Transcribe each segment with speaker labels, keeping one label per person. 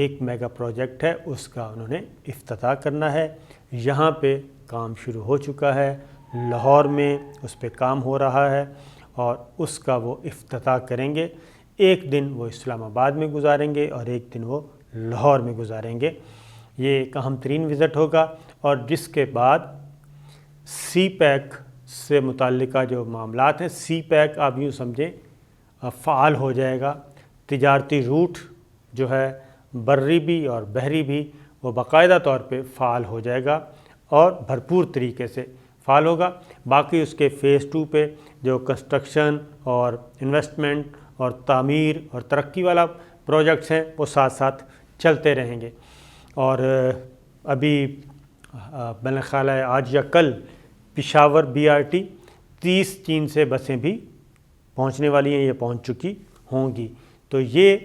Speaker 1: ایک mega project ہے اس کا انہوں نے افتتاح کرنا ہے. یہاں پہ کام شروع ہو چکا ہے, لاہور میں اس پہ کام ہو رہا ہے اور اس کا وہ افتتاح کریں گے. ایک دن وہ اسلام آباد میں گزاریں گے اور ایک دن وہ لاہور میں گزاریں گے. یہ ایک اہم ترین وزٹ ہوگا اور جس کے بعد سی پیک سے متعلقہ جو معاملات ہیں, سی پیک آپ یوں سمجھیں فعال ہو جائے گا. تجارتی روٹ جو ہے بری بھی اور بحری بھی وہ باقاعدہ طور پہ فعال ہو جائے گا اور بھرپور طریقے سے فعال ہوگا. باقی اس کے فیز 2 پہ جو کنسٹرکشن اور انویسٹمنٹ اور تعمیر اور ترقی والا پروجیکٹس ہیں وہ ساتھ ساتھ چلتے رہیں گے. اور ابھی میرا خیال ہے آج یا کل پشاور BRT 30 چین سے بسیں بھی پہنچنے والی ہیں, یہ پہنچ چکی ہوں گی. تو یہ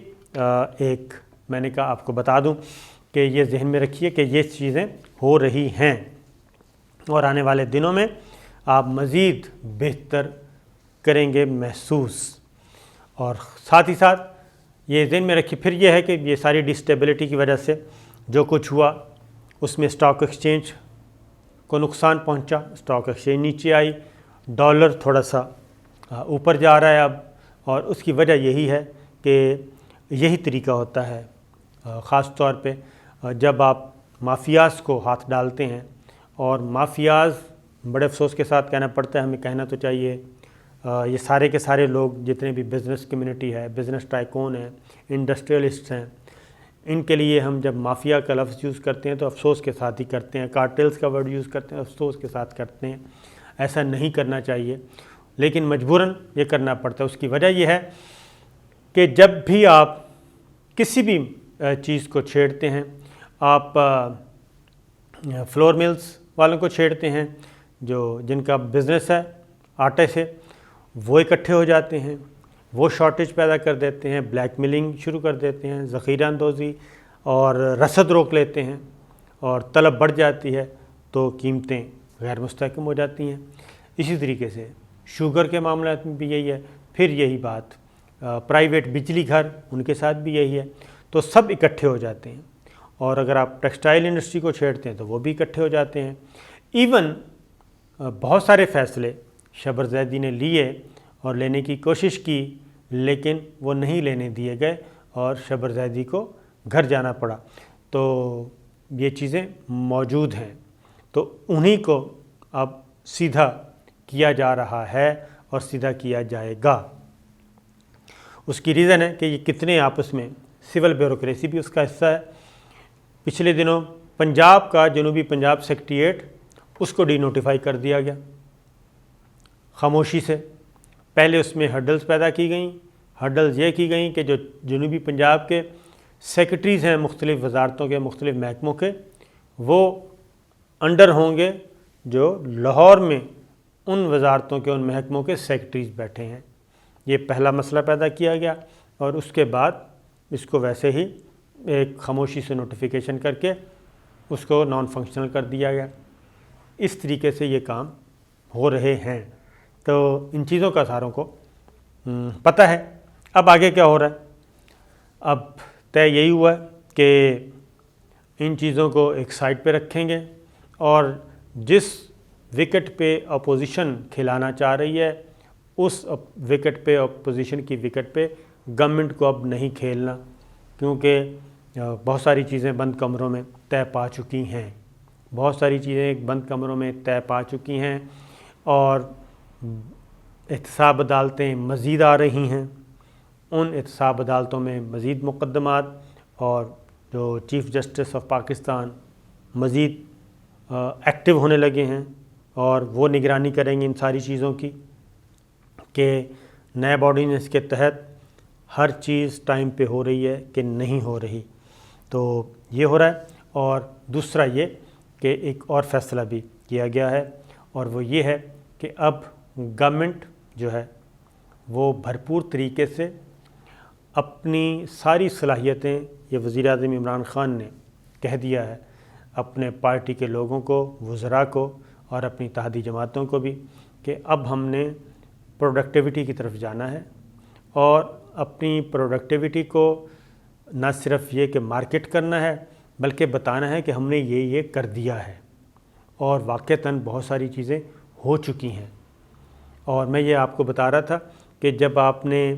Speaker 1: ایک میں نے کہا آپ کو بتا دوں کہ یہ ذہن میں رکھیے کہ یہ چیزیں ہو رہی ہیں اور آنے والے دنوں میں آپ مزید بہتر کریں گے محسوس. اور ساتھ ہی ساتھ یہ ذہن میں رکھیے پھر یہ ہے کہ یہ ساری ڈسٹیبلٹی کی وجہ سے جو کچھ ہوا اس میں اسٹاک ایکسچینج کو نقصان پہنچا, اسٹاک ایکسچینج نیچے آئی, ڈالر تھوڑا سا اوپر جا رہا ہے اب, اور اس کی وجہ یہی ہے کہ یہی طریقہ ہوتا ہے خاص طور پہ جب آپ مافیاز کو ہاتھ ڈالتے ہیں. اور مافیاز بڑے افسوس کے ساتھ کہنا پڑتا ہے, ہمیں کہنا تو چاہیے, یہ سارے کے سارے لوگ جتنے بھی بزنس کمیونٹی ہے, بزنس ٹائکون ہیں, انڈسٹریلسٹ ہیں, ان کے لیے ہم جب مافیا کا لفظ یوز کرتے ہیں تو افسوس کے ساتھ ہی کرتے ہیں. کارٹلز کا ورڈ یوز کرتے ہیں افسوس کے ساتھ کرتے ہیں. ایسا نہیں کرنا چاہیے لیکن مجبوراً یہ کرنا پڑتا ہے. اس کی وجہ یہ ہے کہ جب بھی آپ کسی بھی چیز کو چھیڑتے ہیں, آپ فلور ملز والوں کو چھیڑتے ہیں جن کا بزنس ہے آٹے سے, وہ اکٹھے ہو جاتے ہیں, وہ شارٹیج پیدا کر دیتے ہیں, بلیک میلنگ شروع کر دیتے ہیں, ذخیرہ اندوزی اور رسد روک لیتے ہیں اور طلب بڑھ جاتی ہے تو قیمتیں غیر مستحکم ہو جاتی ہیں. اسی طریقے سے شوگر کے معاملات میں بھی یہی ہے. پھر یہی بات پرائیویٹ بجلی گھر, ان کے ساتھ بھی یہی ہے. تو سب اکٹھے ہو جاتے ہیں. اور اگر آپ ٹیکسٹائل انڈسٹری کو چھیڑتے ہیں تو وہ بھی اکٹھے ہو جاتے ہیں. ایون بہت سارے فیصلے شبر زیدی نے لیے اور لینے کی کوشش کی لیکن وہ نہیں لینے دیے گئے اور شبر زیدی کو گھر جانا پڑا. تو یہ چیزیں موجود ہیں, تو انہی کو اب سیدھا کیا جا رہا ہے اور سیدھا کیا جائے گا. اس کی ریزن ہے کہ یہ کتنے آپس میں سول بیوروکریسی بھی اس کا حصہ ہے. پچھلے دنوں پنجاب کا جنوبی پنجاب سیکریٹریٹ اس کو ڈی نوٹیفائی کر دیا گیا خاموشی سے. پہلے اس میں ہرڈلز پیدا کی گئیں. ہرڈلز یہ کی گئیں کہ جو جنوبی پنجاب کے سیکریٹریز ہیں مختلف وزارتوں کے, مختلف محکموں کے, وہ انڈر ہوں گے جو لاہور میں ان وزارتوں کے, ان محکموں کے سیکریٹریز بیٹھے ہیں. یہ پہلا مسئلہ پیدا کیا گیا اور اس کے بعد اس کو ویسے ہی ایک خاموشی سے نوٹیفیکیشن کر کے اس کو نان فنکشنل کر دیا گیا. اس طریقے سے یہ کام ہو رہے ہیں. تو ان چیزوں کا ساروں کو پتہ ہے. اب آگے کیا ہو رہا ہے؟ اب طے یہی ہوا ہے کہ ان چیزوں کو ایک سائڈ پہ رکھیں گے اور جس وکٹ پہ اپوزیشن کھلانا چاہ رہی ہے اس وکٹ پہ, اپوزیشن کی وکٹ پہ گورنمنٹ کو اب نہیں کھیلنا, کیونکہ بہت ساری چیزیں بند کمروں میں طے پا چکی ہیں. بہت ساری چیزیں بند کمروں میں طے پا چکی ہیں اور احتساب عدالتیں مزید آ رہی ہیں. ان احتساب عدالتوں میں مزید مقدمات اور جو چیف جسٹس آف پاکستان مزید ایکٹیو ہونے لگے ہیں اور وہ نگرانی کریں گے ان ساری چیزوں کی کہ نیب آرڈیننس کے تحت ہر چیز ٹائم پہ ہو رہی ہے کہ نہیں ہو رہی. تو یہ ہو رہا ہے. اور دوسرا یہ کہ ایک اور فیصلہ بھی کیا گیا ہے اور وہ یہ ہے کہ اب گورنمنٹ جو ہے وہ بھرپور طریقے سے اپنی ساری صلاحیتیں, یہ وزیر اعظم عمران خان نے کہہ دیا ہے اپنے پارٹی کے لوگوں کو, وزراء کو اور اپنی اتحادی جماعتوں کو بھی, کہ اب ہم نے پروڈکٹیوٹی کی طرف جانا ہے اور اپنی پروڈکٹیوٹی کو نہ صرف یہ کہ مارکیٹ کرنا ہے بلکہ بتانا ہے کہ ہم نے یہ کر دیا ہے اور واقعتاً بہت ساری چیزیں ہو چکی ہیں۔ اور میں یہ آپ کو بتا رہا تھا کہ جب آپ نے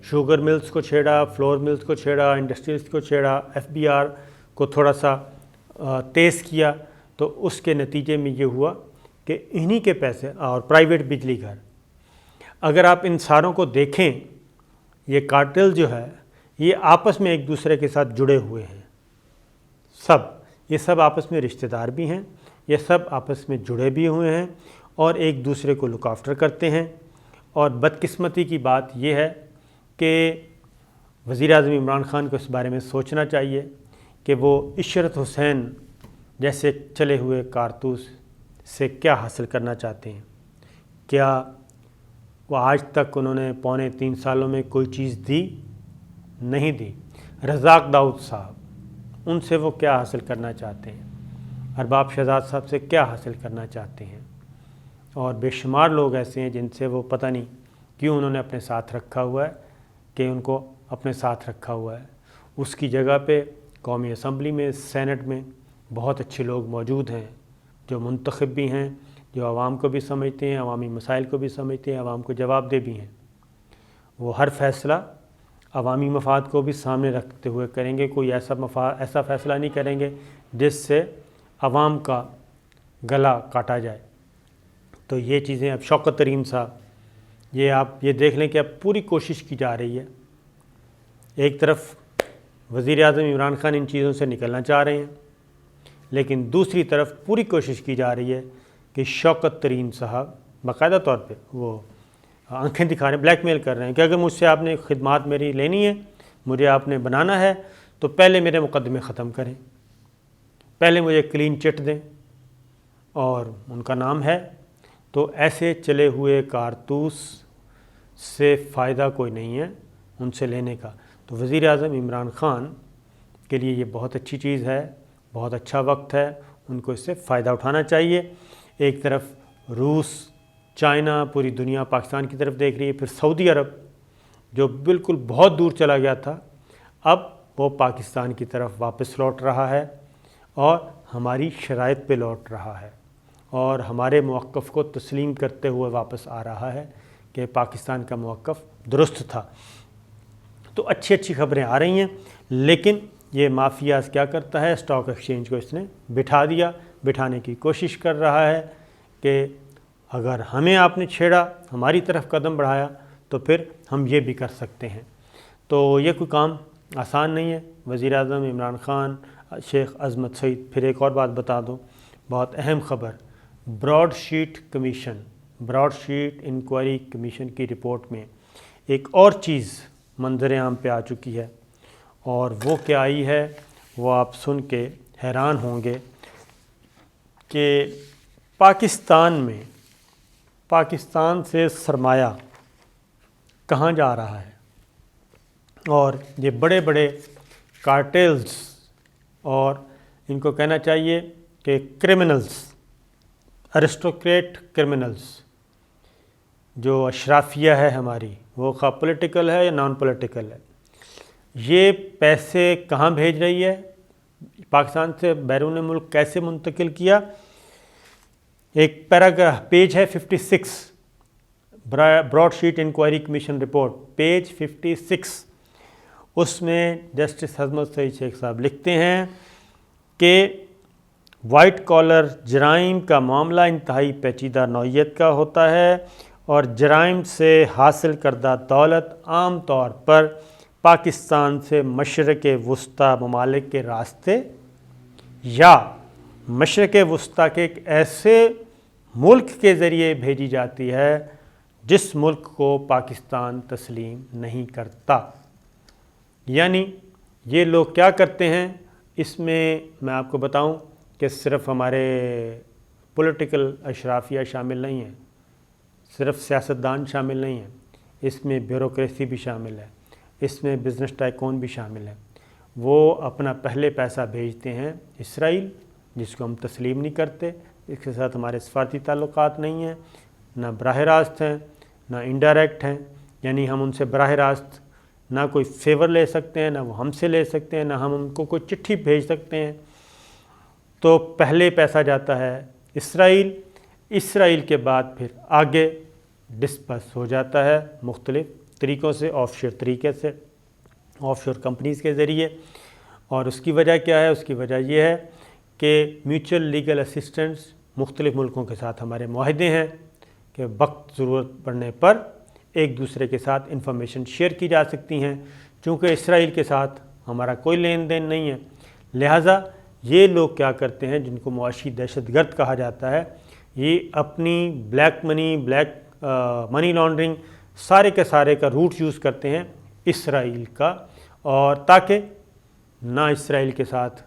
Speaker 1: شوگر ملز کو چھیڑا، فلور ملز کو چھیڑا، انڈسٹریز کو چھیڑا، FBR کو تھوڑا سا تیز کیا تو اس کے نتیجے میں یہ ہوا کہ انہی کے پیسے اور پرائیویٹ بجلی گھر، اگر آپ ان ساروں کو دیکھیں، یہ کارٹل جو ہے یہ آپس میں ایک دوسرے کے ساتھ جڑے ہوئے ہیں، یہ سب آپس میں رشتہ دار بھی ہیں، یہ سب آپس میں جڑے بھی ہوئے ہیں اور ایک دوسرے کو لک آفٹر کرتے ہیں۔ اور بدقسمتی کی بات یہ ہے کہ وزیر اعظم عمران خان کو اس بارے میں سوچنا چاہیے کہ وہ عشرت حسین جیسے چلے ہوئے کارتوس سے کیا حاصل کرنا چاہتے ہیں۔ کیا وہ آج تک انہوں نے 3.25 سالوں میں کوئی چیز دی؟ نہیں دی۔ رزاق داؤد صاحب، ان سے وہ کیا حاصل کرنا چاہتے ہیں؟ ارباب شہزاد صاحب سے کیا حاصل کرنا چاہتے ہیں؟ اور بے شمار لوگ ایسے ہیں جن سے وہ پتہ نہیں کیوں انہوں نے اپنے ساتھ رکھا ہوا ہے کہ ان کو اپنے ساتھ رکھا ہوا ہے۔ اس کی جگہ پہ قومی اسمبلی میں، سینٹ میں بہت اچھے لوگ موجود ہیں جو منتخب بھی ہیں، جو عوام کو بھی سمجھتے ہیں، عوامی مسائل کو بھی سمجھتے ہیں، عوام کو جواب دہ بھی ہیں۔ وہ ہر فیصلہ عوامی مفاد کو بھی سامنے رکھتے ہوئے کریں گے، کوئی ایسا فیصلہ نہیں کریں گے جس سے عوام کا گلا کاٹا جائے۔ تو یہ چیزیں اب شوکت ترین صاحب، یہ آپ یہ دیکھ لیں کہ اب پوری کوشش کی جا رہی ہے۔ ایک طرف وزیر اعظم عمران خان ان چیزوں سے نکلنا چاہ رہے ہیں، لیکن دوسری طرف پوری کوشش کی جا رہی ہے کہ شوکت ترین صاحب باقاعدہ طور پہ وہ آنکھیں دکھا رہے ہیں، بلیک میل کر رہے ہیں کہ اگر مجھ سے آپ نے خدمات میری لینی ہے، مجھے آپ نے بنانا ہے تو پہلے میرے مقدمے ختم کریں، پہلے مجھے کلین چٹ دیں، اور ان کا نام ہے۔ تو ایسے چلے ہوئے کارتوس سے فائدہ کوئی نہیں ہے ان سے لینے کا۔ تو وزیر اعظم عمران خان کے لیے یہ بہت اچھی چیز ہے، بہت اچھا وقت ہے، ان کو اس سے فائدہ اٹھانا چاہیے۔ ایک طرف روس، چائنا، پوری دنیا پاکستان کی طرف دیکھ رہی ہے، پھر سعودی عرب جو بالکل بہت دور چلا گیا تھا، اب وہ پاکستان کی طرف واپس لوٹ رہا ہے اور ہماری شرائط پہ لوٹ رہا ہے اور ہمارے موقف کو تسلیم کرتے ہوئے واپس آ رہا ہے کہ پاکستان کا موقف درست تھا۔ تو اچھی اچھی خبریں آ رہی ہیں، لیکن یہ مافیاز کیا کرتا ہے، اسٹاک ایکسچینج کو اس نے بٹھانے کی کوشش کر رہا ہے کہ اگر ہمیں آپ نے چھیڑا، ہماری طرف قدم بڑھایا تو پھر ہم یہ بھی کر سکتے ہیں۔ تو یہ کوئی کام آسان نہیں ہے۔ وزیر اعظم عمران خان، شیخ عظمت سعید، پھر ایک اور بات بتا دوں، بہت اہم خبر، براڈ شیٹ انکوائری کمیشن کی رپورٹ میں ایک اور چیز منظر عام پہ آ چکی ہے، اور وہ کیا آئی ہے وہ آپ سن کے حیران ہوں گے کہ پاکستان سے سرمایہ کہاں جا رہا ہے، اور یہ بڑے بڑے کارٹیلز اور ان کو کہنا چاہیے کہ کرمنلز، ارسٹوکریٹ کرمنلز، جو اشرافیہ ہے ہماری، وہ خواہ پولیٹیکل ہے یا نان پولیٹیکل ہے، یہ پیسے کہاں بھیج رہی ہے، پاکستان سے بیرون ملک کیسے منتقل کیا۔ ایک پیراگراف، پیج ہے 56، broad sheet inquiry commission report, page 56، اس میں جسٹس عظمت سعید شیخ صاحب لکھتے ہیں کہ وائٹ کالر جرائم کا معاملہ انتہائی پیچیدہ نوعیت کا ہوتا ہے اور جرائم سے حاصل کردہ دولت عام طور پر پاکستان سے مشرق وسطیٰ ممالک کے راستے یا مشرق وسطیٰ کے ایک ایسے ملک کے ذریعے بھیجی جاتی ہے جس ملک کو پاکستان تسلیم نہیں کرتا۔ یعنی یہ لوگ کیا کرتے ہیں، اس میں میں آپ کو بتاؤں کہ صرف ہمارے پولیٹیکل اشرافیہ شامل نہیں ہیں، صرف سیاستدان شامل نہیں ہیں، اس میں بیوروکریسی بھی شامل ہے، اس میں بزنس ٹائکون بھی شامل ہے۔ وہ اپنا پہلے پیسہ بھیجتے ہیں اسرائیل، جس کو ہم تسلیم نہیں کرتے، اس کے ساتھ ہمارے سفارتی تعلقات نہیں ہیں، نہ براہ راست ہیں نہ انڈائریکٹ ہیں، یعنی ہم ان سے براہ راست نہ کوئی فیور لے سکتے ہیں، نہ وہ ہم سے لے سکتے ہیں، نہ ہم ان کو کوئی چٹھی بھیج سکتے ہیں۔ تو پہلے پیسہ جاتا ہے اسرائیل کے بعد پھر آگے ڈسپرس ہو جاتا ہے مختلف طریقوں سے، آف شور طریقے سے، آف شور کمپنیز کے ذریعے۔ اور اس کی وجہ کیا ہے؟ اس کی وجہ یہ ہے کہ میوچل لیگل اسسٹنس مختلف ملکوں کے ساتھ ہمارے معاہدے ہیں کہ وقت ضرورت پڑنے پر ایک دوسرے کے ساتھ انفارمیشن شیئر کی جا سکتی ہیں۔ چونکہ اسرائیل کے ساتھ ہمارا کوئی لین دین نہیں ہے، لہٰذا یہ لوگ کیا کرتے ہیں جن کو معاشی دہشت گرد کہا جاتا ہے، یہ اپنی بلیک منی لانڈرنگ سارے کے سارے کا روٹ یوز کرتے ہیں اسرائیل کا، اور تاکہ نہ اسرائیل کے ساتھ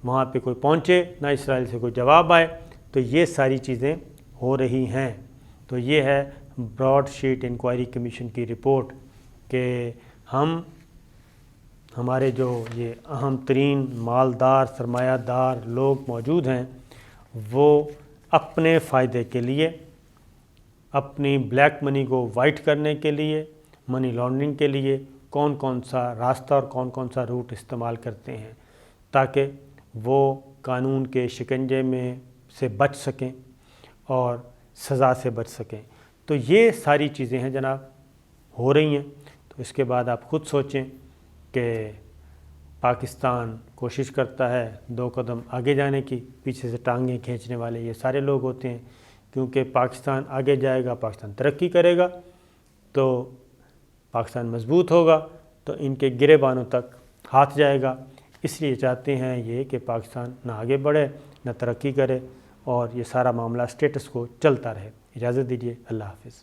Speaker 1: وہاں پہ کوئی پہنچے، نہ اسرائیل سے کوئی جواب آئے۔ تو یہ ساری چیزیں ہو رہی ہیں۔ تو یہ ہے براڈ شیٹ انکوائری کمیشن کی رپورٹ کہ ہمارے جو یہ اہم ترین مالدار سرمایہ دار لوگ موجود ہیں، وہ اپنے فائدے کے لیے، اپنی بلیک منی کو وائٹ کرنے کے لیے، منی لانڈرنگ کے لیے کون کون سا راستہ اور کون کون سا روٹ استعمال کرتے ہیں تاکہ وہ قانون کے شکنجے میں سے بچ سکیں اور سزا سے بچ سکیں۔ تو یہ ساری چیزیں ہیں جناب ہو رہی ہیں۔ تو اس کے بعد آپ خود سوچیں کہ پاکستان کوشش کرتا ہے 2 قدم آگے جانے کی، پیچھے سے ٹانگیں کھینچنے والے یہ سارے لوگ ہوتے ہیں، کیونکہ پاکستان آگے جائے گا، پاکستان ترقی کرے گا تو پاکستان مضبوط ہوگا، تو ان کے گریبانوں تک ہاتھ جائے گا۔ اس لیے چاہتے ہیں یہ کہ پاکستان نہ آگے بڑھے، نہ ترقی کرے، اور یہ سارا معاملہ سٹیٹس کو چلتا رہے۔ اجازت دیجیے، اللہ حافظ۔